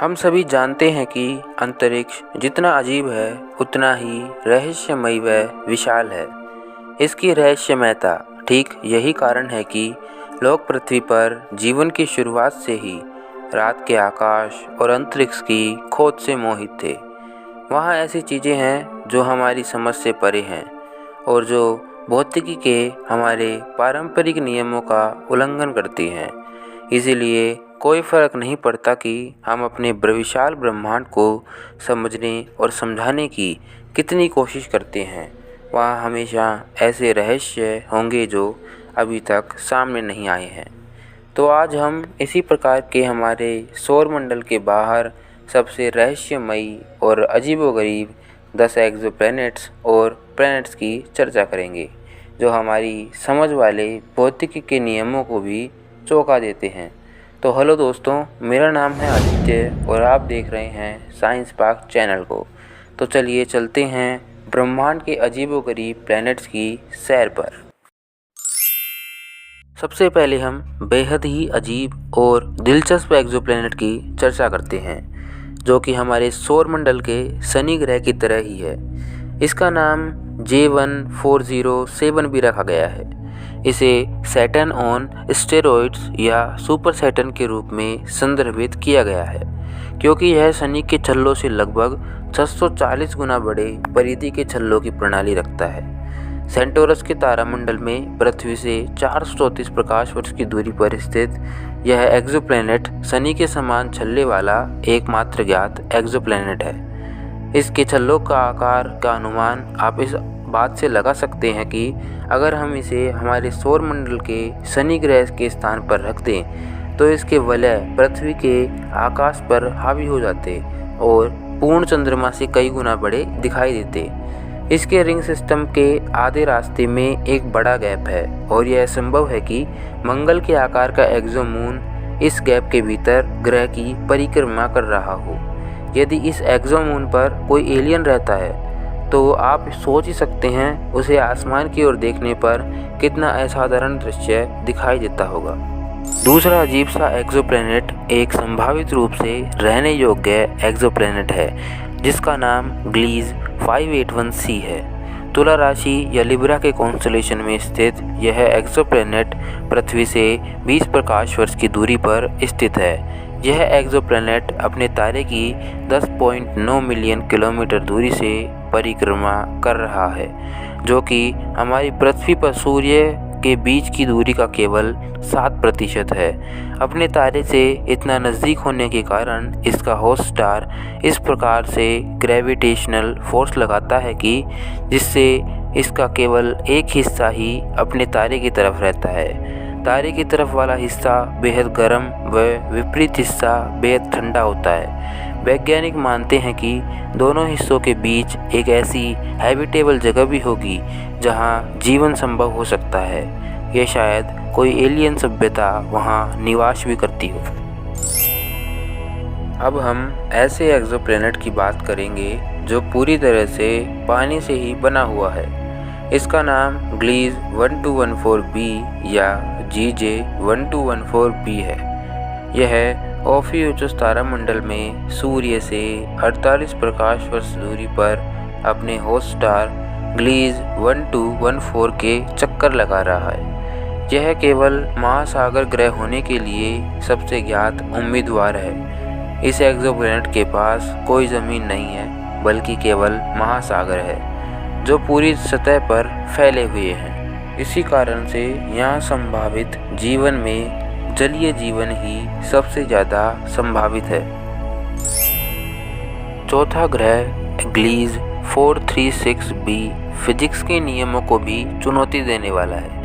हम सभी जानते हैं कि अंतरिक्ष जितना अजीब है उतना ही रहस्यमयी व विशाल है। इसकी रहस्यमयता ठीक यही कारण है कि लोग पृथ्वी पर जीवन की शुरुआत से ही रात के आकाश और अंतरिक्ष की खोज से मोहित थे। वहाँ ऐसी चीज़ें हैं जो हमारी समझ से परे हैं और जो भौतिकी के हमारे पारंपरिक नियमों का उल्लंघन करती हैं। इसीलिए कोई फ़र्क नहीं पड़ता कि हम अपने विशाल ब्रह्मांड को समझने और समझाने की कितनी कोशिश करते हैं, वहाँ हमेशा ऐसे रहस्य होंगे जो अभी तक सामने नहीं आए हैं। तो आज हम इसी प्रकार के हमारे सौरमंडल के बाहर सबसे रहस्यमयी और अजीबोगरीब 10 एक्सोप्लैनेट्स और प्लैनेट्स की चर्चा करेंगे, जो हमारी समझ वाले भौतिकी के नियमों को भी चौंका देते हैं। तो हेलो दोस्तों, मेरा नाम है आदित्य और आप देख रहे हैं साइंस पार्क चैनल को। तो चलिए चलते हैं ब्रह्मांड के अजीबोगरीब प्लैनेट्स की सैर पर। सबसे पहले हम बेहद ही अजीब और दिलचस्प एक्सोप्लैनेट की चर्चा करते हैं, जो कि हमारे सौरमंडल के शनि ग्रह की तरह ही है। इसका नाम J1407 भी रखा गया है। इसे सैटर्न ऑन स्टेरॉइड्स या सुपर सैटर्न के रूप में संदर्भित किया गया है, क्योंकि यह शनि के छल्लों से लगभग 640 गुना बड़े परिधि के छल्लों की प्रणाली रखता है। सेंटोरस के तारामंडल में पृथ्वी से 434 प्रकाश वर्ष की दूरी पर स्थित यह एक्सोप्लैनेट शनि के समान छल्ले वाला एकमात्र ज्ञात एक्सोप्लैनेट है। इसके छल्लों का आकार का अनुमान आप इस बात से लगा सकते हैं कि अगर हम इसे हमारे सौरमंडल के शनि ग्रह के स्थान पर रख दें तो इसके वलय पृथ्वी के आकाश पर हावी हो जाते और पूर्ण चंद्रमा से कई गुना बड़े दिखाई देते। इसके रिंग सिस्टम के आधे रास्ते में एक बड़ा गैप है और यह संभव है कि मंगल के आकार का एक्सोमून इस गैप के भीतर ग्रह की परिक्रमा कर रहा हो। यदि इस एक्सोमून पर कोई एलियन रहता है तो आप सोच ही सकते हैं उसे आसमान की ओर देखने पर कितना असाधारण दृश्य दिखाई देता होगा। दूसरा अजीब सा एक्सोप्लैनेट एक संभावित रूप से रहने योग्य एक्सोप्लैनेट है, जिसका नाम ग्लीज 581c है। तुला राशि या लिब्रा के कॉन्स्टेलेशन में स्थित यह एक्सोप्लैनेट पृथ्वी से 20 प्रकाश वर्ष की दूरी पर स्थित है। यह एक्सोप्लैनेट अपने तारे की 10.9 मिलियन किलोमीटर दूरी से परिक्रमा कर रहा है, जो कि हमारी पृथ्वी पर सूर्य के बीच की दूरी का केवल 7% है। अपने तारे से इतना नज़दीक होने के कारण इसका होस्ट स्टार इस प्रकार से ग्रेविटेशनल फोर्स लगाता है कि जिससे इसका केवल एक हिस्सा ही अपने तारे की तरफ रहता है। तारे की तरफ वाला हिस्सा बेहद गर्म व विपरीत हिस्सा बेहद ठंडा होता है। वैज्ञानिक मानते हैं कि दोनों हिस्सों के बीच एक ऐसी हैबिटेबल जगह भी होगी जहां जीवन संभव हो सकता है। यह शायद कोई एलियन सभ्यता वहां निवास भी करती हो। अब हम ऐसे एक्सोप्लैनेट की बात करेंगे जो पूरी तरह से पानी से ही बना हुआ है। इसका नाम ग्लीज 1214b या GJ1214b है। यह ओफियूचस तारामंडल में सूर्य से 48 प्रकाश वर्ष दूरी पर अपने होस्ट स्टार ग्लीज 1214 के चक्कर लगा रहा है। यह केवल महासागर ग्रह होने के लिए सबसे ज्ञात उम्मीदवार है। इस एक्सोप्लैनेट के पास कोई ज़मीन नहीं है, बल्कि केवल महासागर है जो पूरी सतह पर फैले हुए हैं। इसी कारण से यहाँ संभावित जीवन में जलीय जीवन ही सबसे ज़्यादा संभावित है। चौथा ग्रह ग्लीज 436b फिजिक्स के नियमों को भी चुनौती देने वाला है।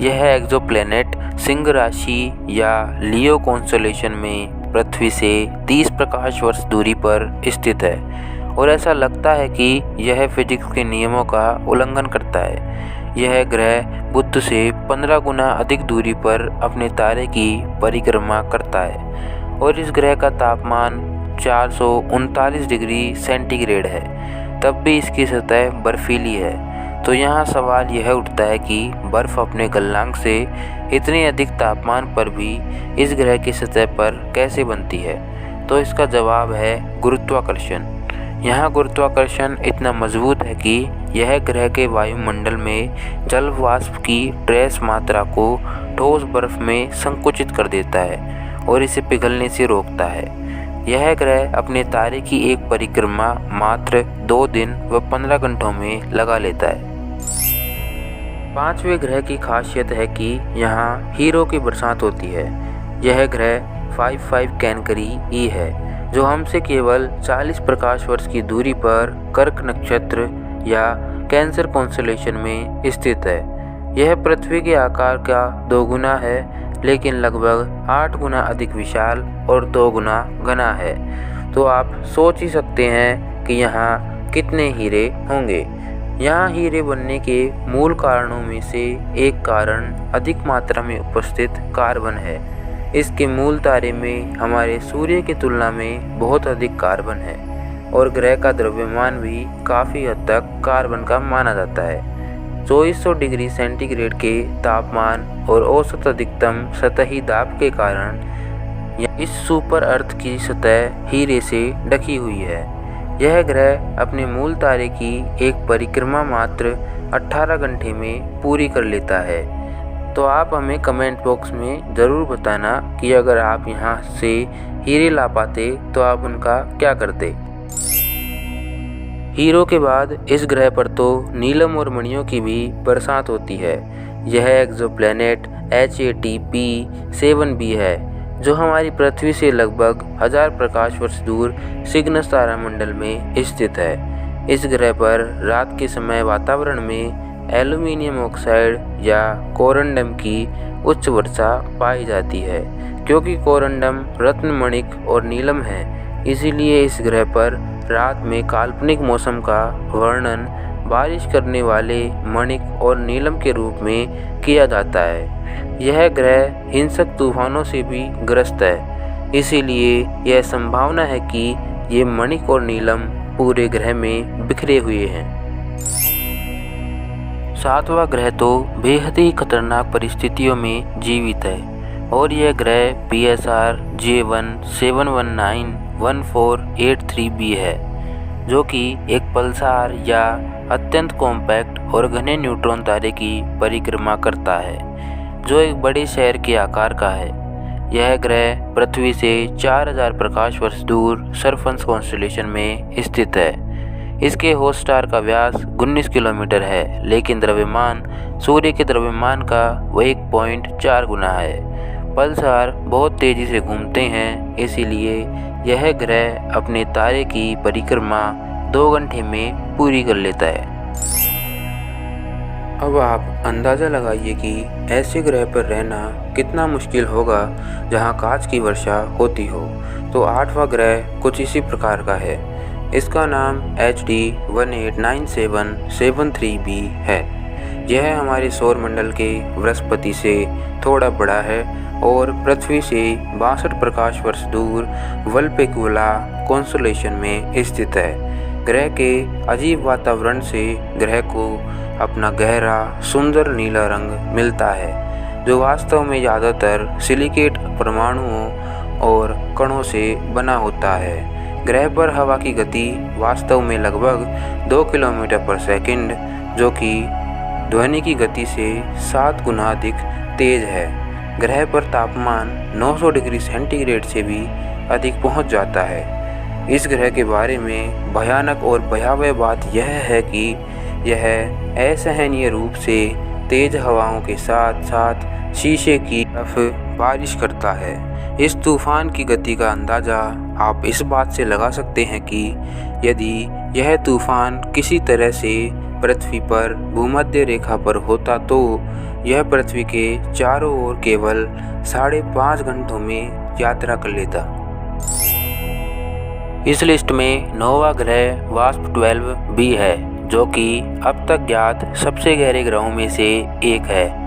यह एक्सोप्लैनेट सिंह राशि या लियो कॉन्स्टेलेशन में पृथ्वी से 30 प्रकाश वर्ष दूरी पर स्थित है और ऐसा लगता है कि यह फिजिक्स के नियमों का उल्लंघन करता है। यह ग्रह बुध से 15 गुना अधिक दूरी पर अपने तारे की परिक्रमा करता है और इस ग्रह का तापमान 439 डिग्री सेंटीग्रेड है। तब भी इसकी सतह बर्फीली है। तो यहाँ सवाल यह उठता है कि बर्फ़ अपने गलनांक से इतने अधिक तापमान पर भी इस ग्रह की सतह पर कैसे बनती है। तो इसका जवाब है गुरुत्वाकर्षण। यहाँ गुरुत्वाकर्षण इतना मजबूत है कि यह ग्रह के वायुमंडल में जल वाष्प की ट्रेस मात्रा को ठोस बर्फ में संकुचित कर देता है और इसे पिघलने से रोकता है। यह ग्रह अपने तारे की एक परिक्रमा मात्र 2 दिन व 15 घंटों में लगा लेता है। 5वें ग्रह की खासियत है कि यहाँ हीरो की बरसात होती है। यह ग्रह 55 कैनकरी ई है, जो हमसे केवल 40 प्रकाश वर्ष की दूरी पर कर्क नक्षत्र या कैंसर कॉन्स्टेलेशन में स्थित है। यह पृथ्वी के आकार का 2 गुना है, लेकिन लगभग 8 गुना अधिक विशाल और 2 गुना घना है। तो आप सोच ही सकते हैं कि यहाँ कितने हीरे होंगे। यहाँ हीरे बनने के मूल कारणों में से एक कारण अधिक मात्रा में उपस्थित कार्बन है। इसके मूल तारे में हमारे सूर्य की तुलना में बहुत अधिक कार्बन है और ग्रह का द्रव्यमान भी काफ़ी हद तक कार्बन का माना जाता है। 2400 डिग्री सेंटीग्रेड के तापमान और औसत अधिकतम सतही दाब के कारण इस सुपर अर्थ की सतह हीरे से ढकी हुई है। यह ग्रह अपने मूल तारे की एक परिक्रमा मात्र 18 घंटे में पूरी कर लेता है। तो आप हमें कमेंट बॉक्स में ज़रूर बताना कि अगर आप यहाँ से हीरे ला पाते तो आप उनका क्या करते। हीरो के बाद इस ग्रह पर तो नीलम और मणियों की भी बरसात होती है। यह एक्सोप्लैनेट HATP 7b है, जो हमारी पृथ्वी से लगभग 1000 प्रकाश वर्ष दूर सिग्नस तारामंडल में स्थित है। इस ग्रह पर रात के समय वातावरण में एल्यूमिनियम ऑक्साइड या कोरंडम की उच्च वर्षा पाई जाती है। क्योंकि कोरंडम रत्नमणिक और नीलम है, इसीलिए इस ग्रह पर रात में काल्पनिक मौसम का वर्णन बारिश करने वाले मणिक और नीलम के रूप में किया जाता है। यह ग्रह हिंसक तूफानों से भी ग्रस्त है, इसीलिए यह संभावना है कि ये मणिक और नीलम पूरे ग्रह में बिखरे हुए हैं। 7वां ग्रह तो बेहद ही खतरनाक परिस्थितियों में जीवित है और यह ग्रह PSR J1 7191483b है, जो कि एक पल्सार या अत्यंत कॉम्पैक्ट और घने न्यूट्रॉन तारे की परिक्रमा करता है, जो एक बड़े शहर के आकार का है। यह ग्रह पृथ्वी से 4000 प्रकाश वर्ष दूर सरफन्स कॉन्स्टेलेशन में स्थित है। इसके होस्ट स्टार का व्यास 19 किलोमीटर है, लेकिन द्रव्यमान सूर्य के द्रव्यमान का 1.4 गुना है। पल्सार बहुत तेज़ी से घूमते हैं, इसीलिए यह ग्रह अपने तारे की परिक्रमा 2 घंटे में पूरी कर लेता है। अब आप अंदाज़ा लगाइए कि ऐसे ग्रह पर रहना कितना मुश्किल होगा जहां कांच की वर्षा होती हो। तो 8वां ग्रह कुछ इसी प्रकार का है। इसका नाम HD 189773b है। यह हमारे सौर मंडल के बृहस्पति से थोड़ा बड़ा है और पृथ्वी से 62 प्रकाश वर्ष दूर वल्पेकुला कॉन्स्टेलेशन में स्थित है। ग्रह के अजीब वातावरण से ग्रह को अपना गहरा सुंदर नीला रंग मिलता है, जो वास्तव में ज़्यादातर सिलिकेट परमाणुओं और कणों से बना होता है। ग्रह पर हवा की गति वास्तव में लगभग 2 किलोमीटर पर सेकंड, जो कि ध्वनि की गति से 7 गुना अधिक तेज है। ग्रह पर तापमान 900 डिग्री सेंटीग्रेड से भी अधिक पहुंच जाता है। इस ग्रह के बारे में भयानक और भयावह बात यह है कि यह असहनीय रूप से तेज हवाओं के साथ साथ शीशे की तरफ बारिश करता है। इस तूफान की गति का अंदाज़ा आप इस बात से लगा सकते हैं कि यदि यह तूफान किसी तरह से पृथ्वी पर भूमध्य रेखा पर होता तो यह पृथ्वी के चारों ओर केवल 5.5 घंटों में यात्रा कर लेता। इस लिस्ट में 9वां ग्रह वास्प 12b है, जो कि अब तक ज्ञात सबसे गहरे ग्रहों में से एक है।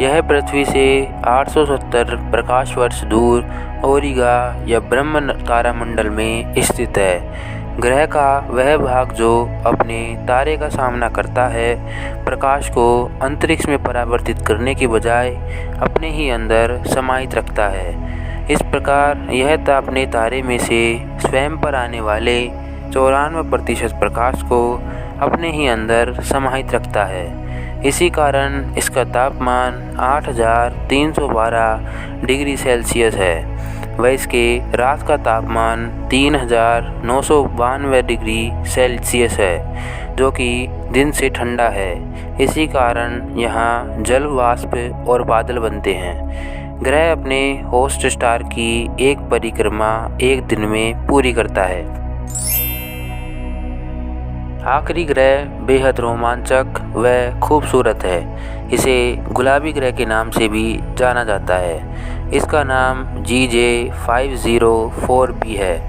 यह पृथ्वी से 870 प्रकाश वर्ष दूर ओरिगा या ब्रह्म तारामंडल में स्थित है। ग्रह का वह भाग जो अपने तारे का सामना करता है, प्रकाश को अंतरिक्ष में परावर्तित करने के बजाय अपने ही अंदर समाहित रखता है। इस प्रकार यह अपने तारे में से स्वयं पर आने वाले 94% प्रकाश को अपने ही अंदर समाहित रखता है। इसी कारण इसका तापमान 8312 डिग्री सेल्सियस है व इसके रात का तापमान 3992 डिग्री सेल्सियस है, जो कि दिन से ठंडा है। इसी कारण यहाँ जल वाष्प और बादल बनते हैं। ग्रह अपने होस्ट स्टार की एक परिक्रमा एक दिन में पूरी करता है। आखिरी ग्रह बेहद रोमांचक व खूबसूरत है। इसे गुलाबी ग्रह के नाम से भी जाना जाता है। इसका नाम GJ504b है,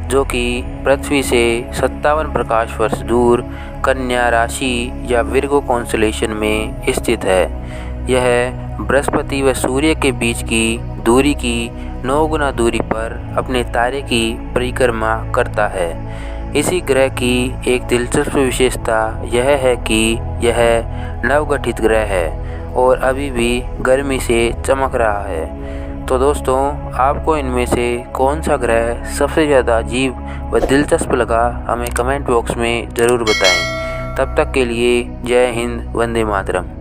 जो कि पृथ्वी से 57 प्रकाश वर्ष दूर कन्या राशि या विर्गो कॉन्स्टेलेशन में स्थित है। यह बृहस्पति व सूर्य के बीच की दूरी की 9 गुना दूरी पर अपने तारे की परिक्रमा करता है। इसी ग्रह की एक दिलचस्प विशेषता यह है कि यह नवगठित ग्रह है और अभी भी गर्मी से चमक रहा है। तो दोस्तों, आपको इनमें से कौन सा ग्रह सबसे ज़्यादा अजीब व दिलचस्प लगा, हमें कमेंट बॉक्स में ज़रूर बताएं। तब तक के लिए जय हिंद, वंदे मातरम।